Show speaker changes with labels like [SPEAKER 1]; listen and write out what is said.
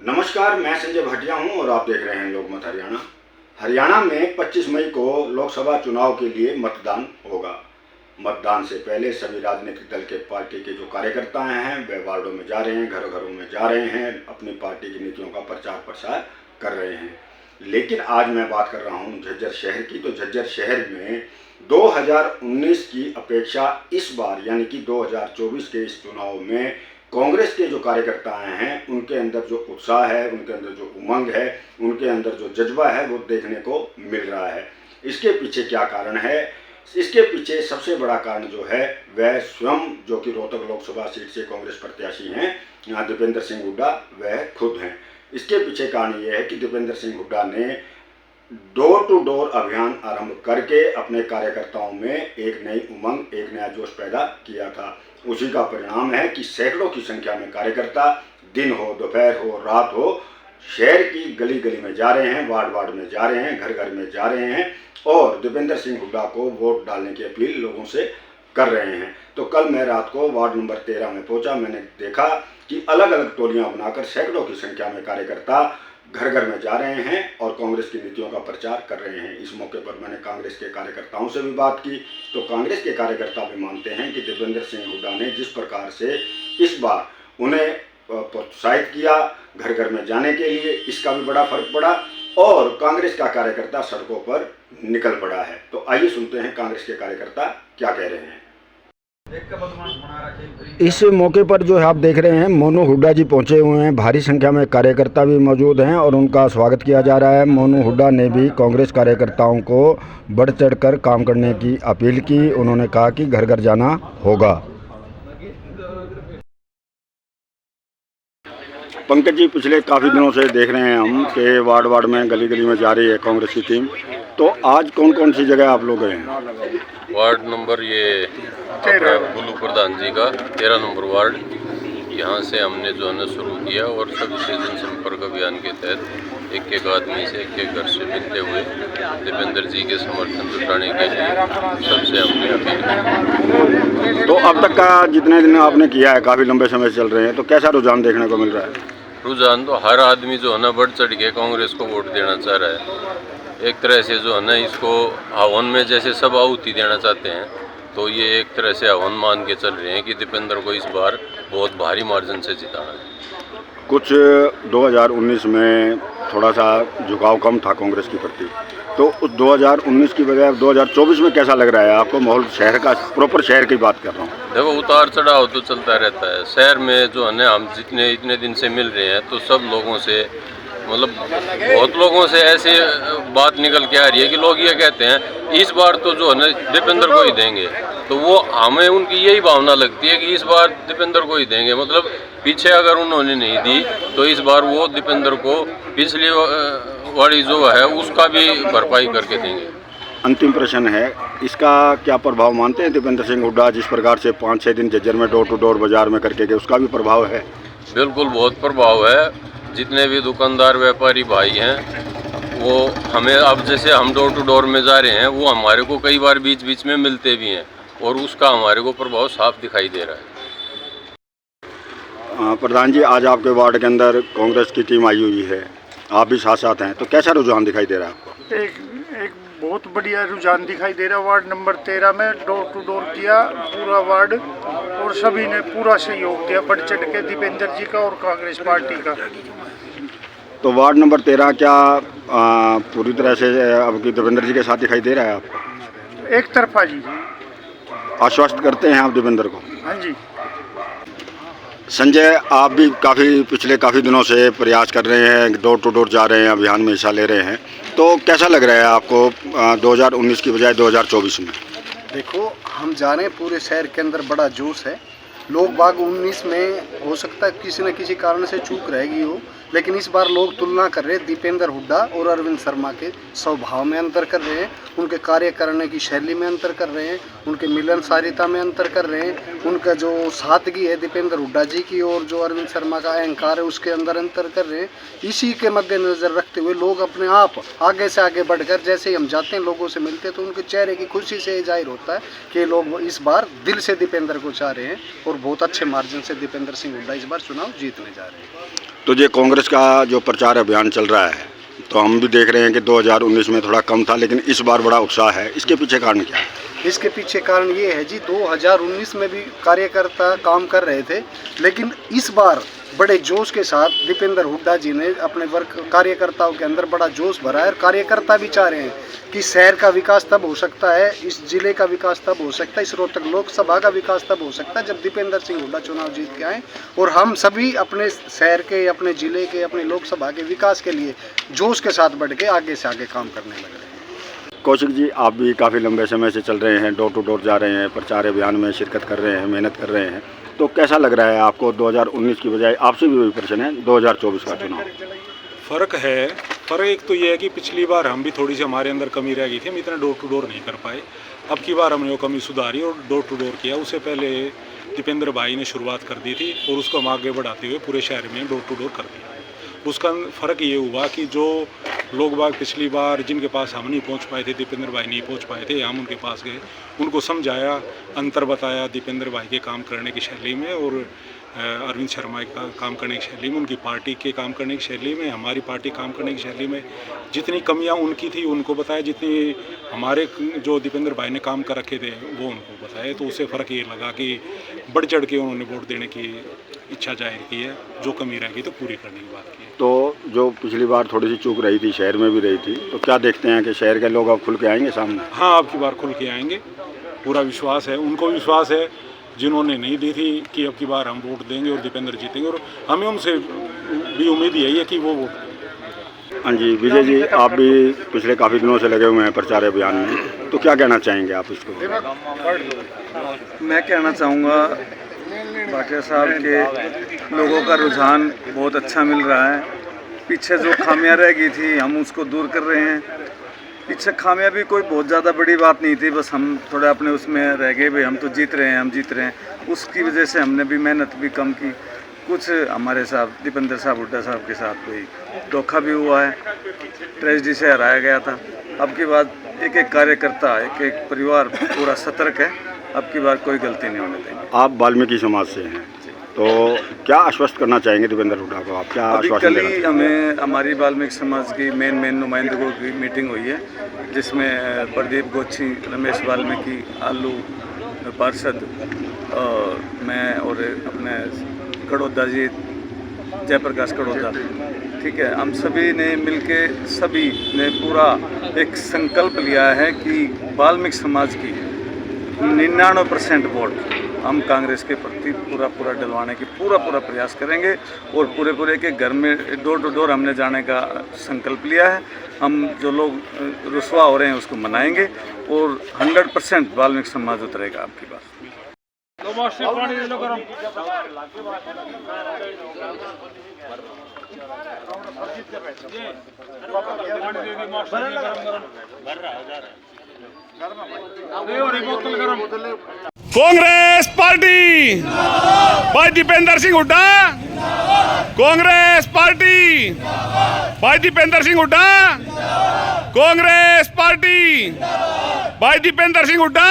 [SPEAKER 1] नमस्कार, मैं संजय भाटिया हूं और आप देख रहे हैं लोकमत हरियाणा। हरियाणा में 25 मई को लोकसभा चुनाव के लिए मतदान होगा। मतदान से पहले सभी राजनीतिक दल के पार्टी के जो कार्यकर्ता हैं वे वार्डों में जा रहे हैं, घरों घरों में जा रहे हैं, अपनी पार्टी की नीतियों का प्रचार प्रसार कर रहे हैं। लेकिन आज मैं बात कर रहा हूं झज्जर शहर की। तो झज्जर शहर में 2019 की अपेक्षा इस बार यानी कि 2024 के इस चुनाव में कांग्रेस के जो कार्यकर्ता हैं उनके अंदर जो उत्साह है, उनके अंदर जो उमंग है, उनके अंदर जो जज्बा है वो देखने को मिल रहा है। इसके पीछे क्या कारण है? इसके पीछे सबसे बड़ा कारण जो है वह स्वयं जो कि रोहतक लोकसभा सीट से कांग्रेस प्रत्याशी हैं दीपेंद्र सिंह हुड्डा, वह खुद हैं। इसके पीछे कारण यह है कि दीपेंद्र सिंह हुड्डा ने डोर टू डोर अभियान आरंभ करके अपने कार्यकर्ताओं में एक नई उमंग, एक नया जोश पैदा किया था। उसी का परिणाम है कि सैकड़ों की संख्या में कार्यकर्ता दिन हो, दोपहर हो, रात हो, शहर की गली गली में जा रहे हैं, वार्ड वार्ड में जा रहे हैं, घर घर में जा रहे हैं और दीपेंद्र सिंह हुड्डा को वोट डालने की अपील लोगों से कर रहे हैं। तो कल मैं रात को वार्ड नंबर 13 में पहुंचा। मैंने देखा कि अलग अलग टोलियां बनाकर सैकड़ों की संख्या में कार्यकर्ता घर घर में जा रहे हैं और कांग्रेस की नीतियों का प्रचार कर रहे हैं। इस मौके पर मैंने कांग्रेस के कार्यकर्ताओं से भी बात की। तो कांग्रेस के कार्यकर्ता भी मानते हैं कि दीपेंद्र सिंह हुड्डा ने जिस प्रकार से इस बार उन्हें प्रोत्साहित किया घर घर में जाने के लिए, इसका भी बड़ा फर्क पड़ा और कांग्रेस का कार्यकर्ता सड़कों पर निकल पड़ा है। तो आइए सुनते हैं कांग्रेस के कार्यकर्ता क्या कह रहे हैं। इस मौके पर जो है आप देख रहे हैं मोनू हुड्डा जी पहुंचे हुए हैं। भारी संख्या में कार्यकर्ता भी मौजूद हैं और उनका स्वागत किया जा रहा है। मोनू हुड्डा ने भी कांग्रेस कार्यकर्ताओं को बढ़ चढ़कर काम करने की अपील की। उन्होंने कहा कि घर घर जाना होगा। पंकज जी, पिछले काफ़ी दिनों से देख रहे हैं हम कि वार्ड वार्ड में, गली गली में जा रही है कांग्रेस की टीम। तो आज कौन कौन सी जगह आप लोग गए हैं?
[SPEAKER 2] वार्ड नंबर ये बुलू प्रधान जी का 13 नंबर वार्ड, यहाँ से हमने जो है ना शुरू किया और सबसे जनसंपर्क अभियान के तहत एक एक आदमी से, एक एक घर से मिलते हुए दीपेंद्र जी के समर्थन जुटाने के लिए सबसे हमने अपील की।
[SPEAKER 1] तो अब तक का जितने दिन आपने किया है, काफ़ी लंबे समय से चल रहे हैं, तो कैसा रुझान देखने को मिल रहा है?
[SPEAKER 2] रुझान तो हर आदमी जो है ना बढ़ चढ़ के कांग्रेस को वोट देना चाह रहा है। एक तरह से जो है ना इसको हवन में जैसे सब आहुति देना चाहते हैं, तो ये एक तरह से हवन मान के चल रहे हैं कि दीपेंद्र को इस बार बहुत भारी मार्जिन से जिताना है।
[SPEAKER 1] कुछ 2019 में थोड़ा सा झुकाव कम था कांग्रेस के प्रति, तो उस 2019 की बजाय 2024 में कैसा लग रहा है आपको माहौल? शहर का, प्रॉपर शहर की बात कर रहा हूँ।
[SPEAKER 2] देखो, उतार चढ़ाव तो चलता रहता है शहर में। जो है ना हम जितने इतने दिन से मिल रहे हैं तो सब लोगों से, मतलब बहुत लोगों से ऐसी बात निकल के आ रही है कि लोग ये कहते हैं इस बार तो जो है ना दीपेंद्र को ही देंगे। तो वो हमें उनकी यही भावना लगती है कि इस बार दीपेंद्र को ही देंगे। मतलब पीछे अगर उन्होंने नहीं दी तो इस बार वो दीपेंद्र को पिछली वाली जो है उसका भी भरपाई करके देंगे।
[SPEAKER 1] अंतिम प्रश्न है, इसका क्या प्रभाव मानते हैं दीपेंद्र सिंह हुड्डा जिस प्रकार से 5-6 दिन झज्जर में डोर टू डोर बाजार में करके गए, उसका भी प्रभाव है?
[SPEAKER 2] बिल्कुल, बहुत प्रभाव है। जितने भी दुकानदार व्यापारी भाई हैं वो हमें, अब जैसे हम डोर टू डोर में जा रहे हैं, वो हमारे को कई बार बीच बीच में मिलते भी हैं और उसका हमारे को प्रभाव साफ दिखाई दे रहा है।
[SPEAKER 1] प्रधान जी, आज आपके वार्ड के अंदर कांग्रेस की टीम आई हुई है, आप भी साथ साथ हैं, तो कैसा रुझान दिखाई दे रहा है आपको?
[SPEAKER 3] एक बहुत बढ़िया रुझान दिखाई दे रहा है। वार्ड नंबर 13 में डोर टू डोर किया पूरा वार्ड और सभी ने पूरा सहयोग दिया बढ़ चढ़ के दीपेंद्र जी का और कांग्रेस पार्टी का।
[SPEAKER 1] तो वार्ड नंबर 13 क्या पूरी तरह से अब दीपेंद्र जी के साथ दिखाई दे रहा है आपको?
[SPEAKER 3] एक तरफा जी।
[SPEAKER 1] आश्वस्त करते हैं आप दीपेंद्र को?
[SPEAKER 3] हाँ जी।
[SPEAKER 1] संजय, आप भी पिछले काफ़ी दिनों से प्रयास कर रहे हैं, डोर टू डोर जा रहे हैं, अभियान में हिस्सा ले रहे हैं, तो कैसा लग रहा है आपको 2019 की बजाय 2024 में?
[SPEAKER 4] देखो, हम जा रहे हैं, पूरे शहर के अंदर बड़ा जोश है। लोग बाग 19 में हो सकता है किसी न किसी कारण से चूक रहेगी हो, लेकिन इस बार लोग तुलना कर रहे हैं दीपेंद्र हुड्डा और अरविंद शर्मा के स्वभाव में अंतर कर रहे हैं, उनके कार्य करने की शैली में अंतर कर रहे हैं, उनके मिलनसारिता में अंतर कर रहे हैं, उनका जो सादगी है दीपेंद्र हुड्डा जी की और जो अरविंद शर्मा का अहंकार है उसके अंदर अंतर कर रहे हैं। इसी के मद्देनजर रखते हुए लोग अपने आप आगे से आगे बढ़कर, जैसे ही हम जाते हैं लोगों से मिलते हैं तो उनके चेहरे की खुशी से जाहिर होता है कि लोग इस बार दिल से दीपेंद्र को चाह रहे हैं और बहुत अच्छे मार्जिन से दीपेंद्र सिंह हुड्डा इस बार चुनाव जीतने जा रहे हैं।
[SPEAKER 1] तो ये कांग्रेस का जो प्रचार अभियान चल रहा है, तो हम भी देख रहे हैं कि 2019 में थोड़ा कम था, लेकिन इस बार बड़ा उत्साह है। इसके पीछे कारण क्या है?
[SPEAKER 4] इसके पीछे कारण ये है जी, 2019 में भी कार्यकर्ता काम कर रहे थे, लेकिन इस बार बड़े जोश के साथ दीपेंद्र हुड्डा जी ने अपने वर्ग कार्यकर्ताओं के अंदर बड़ा जोश भरा है। और कार्यकर्ता भी चाह रहे हैं कि शहर का विकास तब हो सकता है, इस जिले का विकास तब हो सकता है, इस रोहतक लोकसभा का विकास तब हो सकता है जब दीपेंद्र सिंह हुड्डा चुनाव जीत के आए। और हम सभी अपने शहर के, अपने जिले के, अपने लोकसभा के विकास के लिए जोश के साथ बढ़ के आगे से आगे काम करने लग रहे हैं।
[SPEAKER 1] कौशिक जी, आप भी काफ़ी लंबे समय से चल रहे हैं, डोर टू डोर जा रहे हैं, प्रचार अभियान में शिरकत कर रहे हैं, मेहनत कर रहे हैं, तो कैसा लग रहा है आपको 2019 की बजाय? आपसे भी वही प्रश्न है, 2024 का चुनाव।
[SPEAKER 5] फ़र्क है। फ़र्क एक तो ये है कि पिछली बार हम भी थोड़ी सी हमारे अंदर कमी रह गई थी, हम इतना डोर टू डोर नहीं कर पाए। अब की बार हमने वो कमी सुधारी और डोर टू डोर किया। उससे पहले दीपेंद्र भाई ने शुरुआत कर दी थी और उसको हम आगे बढ़ाते हुए पूरे शहर में डोर टू डोर कर दिया। उसका फ़र्क ये हुआ कि जो लोग बाग पिछली बार जिनके पास हम नहीं पहुंच पाए थे, दीपेंद्र भाई नहीं पहुंच पाए थे, हम उनके पास गए, उनको समझाया, अंतर बताया दीपेंद्र भाई के काम करने की शैली में और अरविंद शर्मा का काम करने की शैली में, उनकी पार्टी के काम करने की शैली में, हमारी पार्टी काम करने की शैली में। जितनी कमियां उनकी थी उनको बताया, जितनी हमारे जो दीपेंद्र भाई ने काम कर रखे थे वो उनको बताए। तो उससे फ़र्क ये लगा कि बढ़ चढ़ के उन्होंने वोट देने की इच्छा जाहिर की है, जो कमी रह गई तो पूरी करने की बात की है।
[SPEAKER 1] तो जो पिछली बार थोड़ी सी चूक रही थी, शहर में भी रही थी, तो क्या देखते हैं कि शहर के लोग अब खुल के आएंगे सामने?
[SPEAKER 5] हाँ, अब की बार खुल के आएंगे, पूरा विश्वास है, उनको विश्वास है जिन्होंने नहीं दी थी कि अब की बार हम वोट देंगे और दीपेंद्र जीतेंगे, और हमें उनसे भी उम्मीद यही है कि वो वोट।
[SPEAKER 1] हाँ जी, विजय जी, आप भी पिछले काफ़ी दिनों से लगे हुए हैं प्रचार अभियान में, तो क्या कहना चाहेंगे आप इसको?
[SPEAKER 6] मैं कहना चाहूँगा भाटिया साहब के लोगों का रुझान बहुत अच्छा मिल रहा है। पीछे जो खामियां रह गई थी हम उसको दूर कर रहे हैं। पीछे खामियां भी कोई बहुत ज़्यादा बड़ी बात नहीं थी, बस हम थोड़ा अपने उसमें रह गए, भाई हम तो जीत रहे हैं, हम जीत रहे हैं। उसकी वजह से हमने भी मेहनत भी कम की। कुछ हमारे साथ दीपेंद्र साहब हुड्डा साहब के साथ कोई धोखा भी हुआ है, ट्रेजिडी से हराया गया था। अब की बात एक एक कार्यकर्ता, एक एक परिवार पूरा सतर्क है, अब की बार कोई गलती नहीं होने देंगे।
[SPEAKER 1] आप वाल्मीकि समाज से हैं, तो क्या आश्वस्त करना चाहेंगे दीपेंद्र हुड्डा को? आप क्या आश्वासन देना?
[SPEAKER 6] कल ही हमें हमारी वाल्मीकि समाज की मेन नुमाइंदों की मीटिंग हुई है, जिसमें प्रदीप गोच्छी, रमेश वाल्मीकि, आलू पार्षद, मैं और अपने कड़ोदा जी, जयप्रकाश कड़ोदा, ठीक है, हम सभी ने मिलके सभी ने पूरा एक संकल्प लिया है कि वाल्मीकि समाज की 99% वोट हम कांग्रेस के प्रति पूरा डलवाने की पूरा प्रयास करेंगे। और पूरे के घर में डोर टू डोर हमने जाने का संकल्प लिया है। हम जो लोग रुस्वा हो रहे हैं उसको मनाएंगे और 100% वाल्मीकि समाज उतरेगा आपकी बात।
[SPEAKER 7] कांग्रेस पार्टी भाई दीपेंद्र सिंह हुड्डा, कांग्रेस पार्टी भाई दीपेंद्र सिंह हुड्डा, कांग्रेस पार्टी भाई दीपेंद्र सिंह हुड्डा।